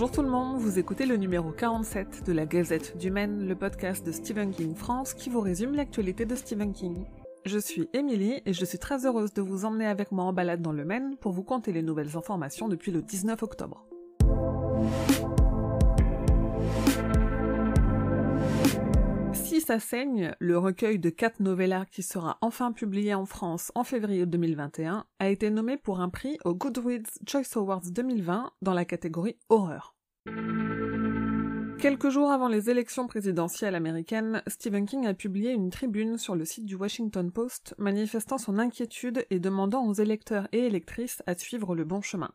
Bonjour tout le monde, vous écoutez le numéro 47 de la Gazette du Maine, le podcast de Stephen King France qui vous résume l'actualité de Stephen King. Je suis Émilie et je suis très heureuse de vous emmener avec moi en balade dans le Maine pour vous conter les nouvelles informations depuis le 19 octobre. Si ça saigne, le recueil de 4 novellas qui sera enfin publié en France en février 2021 a été nommé pour un prix au Goodreads Choice Awards 2020 dans la catégorie horreur. Quelques jours avant les élections présidentielles américaines, Stephen King a publié une tribune sur le site du Washington Post manifestant son inquiétude et demandant aux électeurs et électrices à suivre le bon chemin.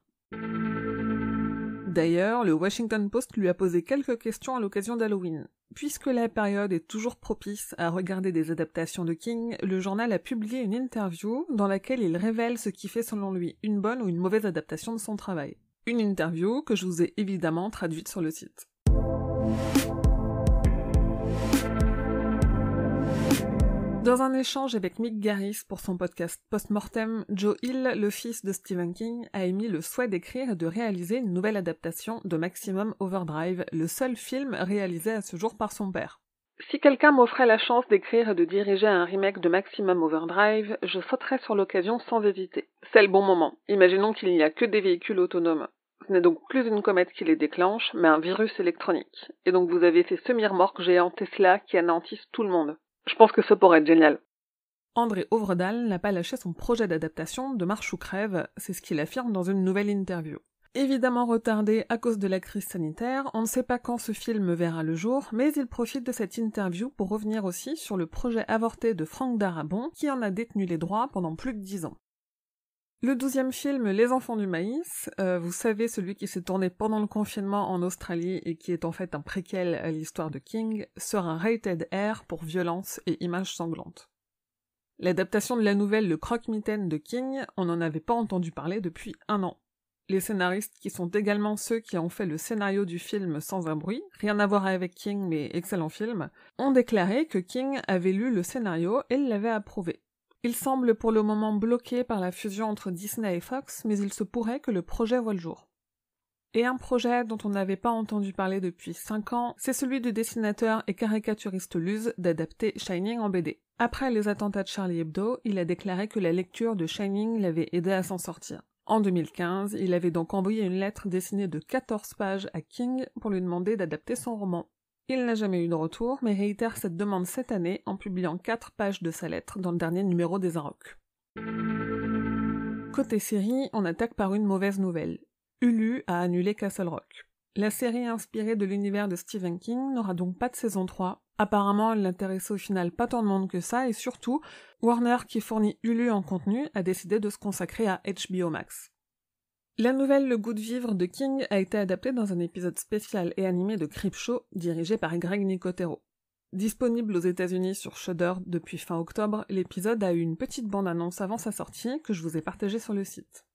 D'ailleurs, le Washington Post lui a posé quelques questions à l'occasion d'Halloween. Puisque la période est toujours propice à regarder des adaptations de King, le journal a publié une interview dans laquelle il révèle ce qui fait selon lui une bonne ou une mauvaise adaptation de son travail. Une interview que je vous ai évidemment traduite sur le site. Dans un échange avec Mick Garris pour son podcast Postmortem, Joe Hill, le fils de Stephen King, a émis le souhait d'écrire et de réaliser une nouvelle adaptation de Maximum Overdrive, le seul film réalisé à ce jour par son père. Si quelqu'un m'offrait la chance d'écrire et de diriger un remake de Maximum Overdrive, je sauterais sur l'occasion sans hésiter. C'est le bon moment. Imaginons qu'il n'y a que des véhicules autonomes. Ce n'est donc plus une comète qui les déclenche, mais un virus électronique. Et donc vous avez ces semi-remorques géants Tesla qui anéantissent tout le monde. Je pense que ça pourrait être génial. André Ovredal n'a pas lâché son projet d'adaptation de Marche ou crève, c'est ce qu'il affirme dans une nouvelle interview. Évidemment retardé à cause de la crise sanitaire, on ne sait pas quand ce film verra le jour, mais il profite de cette interview pour revenir aussi sur le projet avorté de Frank Darabont, qui en a détenu les droits pendant plus de 10 ans. Le 12e film, Les Enfants du Maïs, vous savez, celui qui s'est tourné pendant le confinement en Australie et qui est en fait un préquel à l'histoire de King, sera rated R pour violence et images sanglantes. L'adaptation de la nouvelle Le Croque-Mitaine de King, on n'en avait pas entendu parler depuis 1 an. Les scénaristes, qui sont également ceux qui ont fait le scénario du film Sans un bruit, rien à voir avec King mais excellent film, ont déclaré que King avait lu le scénario et l'avait approuvé. Il semble pour le moment bloqué par la fusion entre Disney et Fox, mais il se pourrait que le projet voie le jour. Et un projet dont on n'avait pas entendu parler depuis 5 ans, c'est celui du dessinateur et caricaturiste Luz d'adapter Shining en BD. Après les attentats de Charlie Hebdo, il a déclaré que la lecture de Shining l'avait aidé à s'en sortir. En 2015, il avait donc envoyé une lettre dessinée de 14 pages à King pour lui demander d'adapter son roman. Il n'a jamais eu de retour, mais réitère cette demande cette année en publiant 4 pages de sa lettre dans le dernier numéro des Arocs. Côté série, on attaque par une mauvaise nouvelle. Hulu a annulé Castle Rock. La série inspirée de l'univers de Stephen King n'aura donc pas de saison 3. Apparemment, elle n'intéressait au final pas tant de monde que ça, et surtout, Warner, qui fournit Hulu en contenu, a décidé de se consacrer à HBO Max. La nouvelle Le Goût de vivre de King a été adaptée dans un épisode spécial et animé de Creepshow, dirigé par Greg Nicotero. Disponible aux États-Unis sur Shudder depuis fin octobre, l'épisode a eu une petite bande-annonce avant sa sortie que je vous ai partagée sur le site.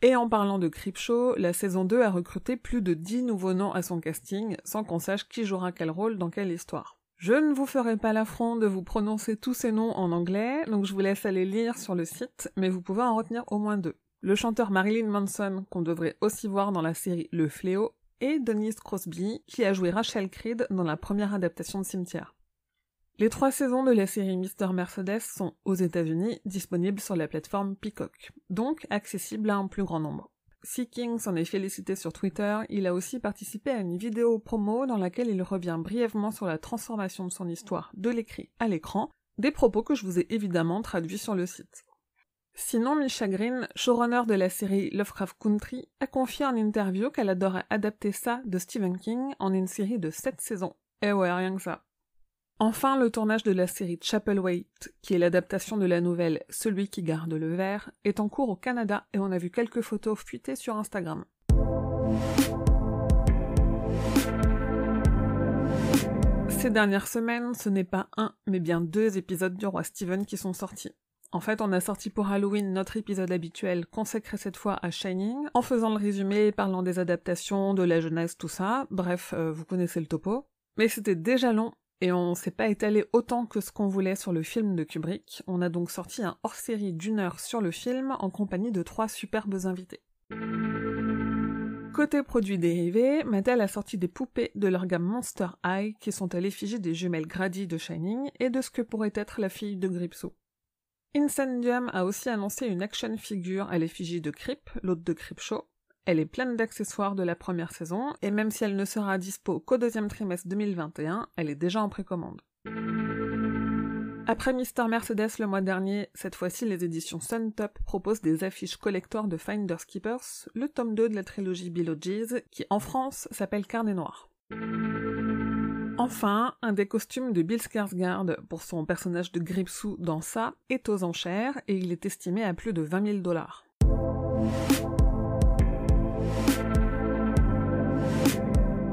Et en parlant de Creepshow, la saison 2 a recruté plus de 10 nouveaux noms à son casting, sans qu'on sache qui jouera quel rôle dans quelle histoire. Je ne vous ferai pas l'affront de vous prononcer tous ces noms en anglais, donc je vous laisse aller lire sur le site, mais vous pouvez en retenir au moins 2. Le chanteur Marilyn Manson, qu'on devrait aussi voir dans la série Le Fléau, et Denise Crosby, qui a joué Rachel Creed dans la première adaptation de Cimetière. Les 3 saisons de la série Mr. Mercedes sont, aux États-Unis, disponibles sur la plateforme Peacock, donc accessibles à un plus grand nombre. Si King s'en est félicité sur Twitter, il a aussi participé à une vidéo promo dans laquelle il revient brièvement sur la transformation de son histoire de l'écrit à l'écran, des propos que je vous ai évidemment traduits sur le site. Sinon, Misha Green, showrunner de la série Lovecraft Country, a confié en interview qu'elle adorait adapter ça de Stephen King en une série de 7 saisons. Eh ouais, rien que ça. Enfin, le tournage de la série Chapelwaite, qui est l'adaptation de la nouvelle Celui qui garde le verre, est en cours au Canada et on a vu quelques photos fuitées sur Instagram. Ces dernières semaines, ce n'est pas un, mais bien 2 épisodes du Roi Stephen qui sont sortis. En fait, on a sorti pour Halloween notre épisode habituel consacré cette fois à Shining, en faisant le résumé, parlant des adaptations, de la jeunesse, tout ça. Bref, vous connaissez le topo. Mais c'était déjà long, et on s'est pas étalé autant que ce qu'on voulait sur le film de Kubrick. On a donc sorti un hors-série d'1 heure sur le film, en compagnie de 3 superbes invités. Côté produits dérivés, Mattel a sorti des poupées de leur gamme Monster High qui sont à l'effigie des jumelles Grady de Shining et de ce que pourrait être la fille de Gripsou. Incendium a aussi annoncé une action figure à l'effigie de Creep, l'hôte de Creepshow. Elle est pleine d'accessoires de la première saison, et même si elle ne sera dispo qu'au deuxième trimestre 2021, elle est déjà en précommande. Après Mister Mercedes le mois dernier, cette fois-ci les éditions Suntop proposent des affiches collector de Finders Keepers, le tome 2 de la trilogie Beetlejuice, qui en France s'appelle Carnet Noir. Enfin, un des costumes de Bill Skarsgård pour son personnage de Gripsou dans Ça est aux enchères et il est estimé à plus de 20 000 $.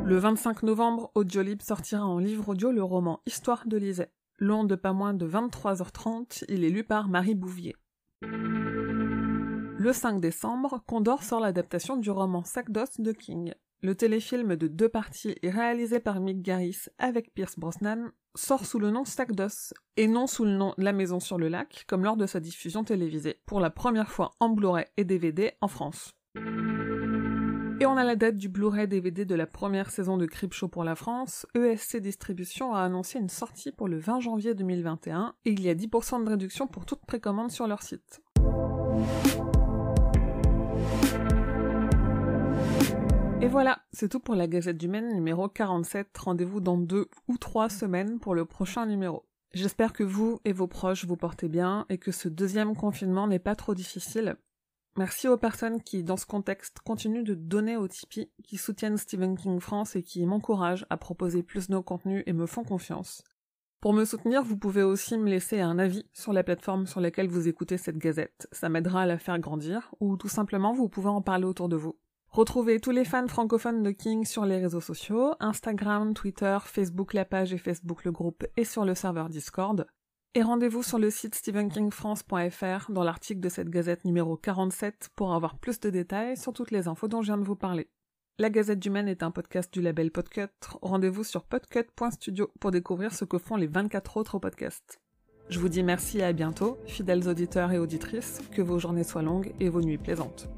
Le 25 novembre, Audiolib sortira en livre audio le roman Histoire de Lisette. Long de pas moins de 23h30, il est lu par Marie Bouvier. Le 5 décembre, Condor sort l'adaptation du roman Sac d'os de King. Le téléfilm de 2 parties et réalisé par Mick Garris avec Pierce Brosnan sort sous le nom Sac d'os, et non sous le nom La Maison sur le Lac, comme lors de sa diffusion télévisée, pour la première fois en Blu-ray et DVD en France. Et on a la date du Blu-ray DVD de la première saison de Creepshow pour la France. ESC Distribution a annoncé une sortie pour le 20 janvier 2021 et il y a 10% de réduction pour toute précommande sur leur site. Et voilà, c'est tout pour la Gazette du Maine numéro 47. Rendez-vous dans 2 ou 3 semaines pour le prochain numéro. J'espère que vous et vos proches vous portez bien et que ce deuxième confinement n'est pas trop difficile. Merci aux personnes qui, dans ce contexte, continuent de donner au Tipeee, qui soutiennent Stephen King France et qui m'encouragent à proposer plus de contenus et me font confiance. Pour me soutenir, vous pouvez aussi me laisser un avis sur la plateforme sur laquelle vous écoutez cette gazette. Ça m'aidera à la faire grandir, ou tout simplement vous pouvez en parler autour de vous. Retrouvez tous les fans francophones de King sur les réseaux sociaux, Instagram, Twitter, Facebook la page et Facebook le groupe et sur le serveur Discord. Et rendez-vous sur le site stephenkingfrance.fr dans l'article de cette gazette numéro 47 pour avoir plus de détails sur toutes les infos dont je viens de vous parler. La Gazette du Maine est un podcast du label Podcut. Rendez-vous sur podcut.studio pour découvrir ce que font les 24 autres podcasts. Je vous dis merci et à bientôt, fidèles auditeurs et auditrices, que vos journées soient longues et vos nuits plaisantes.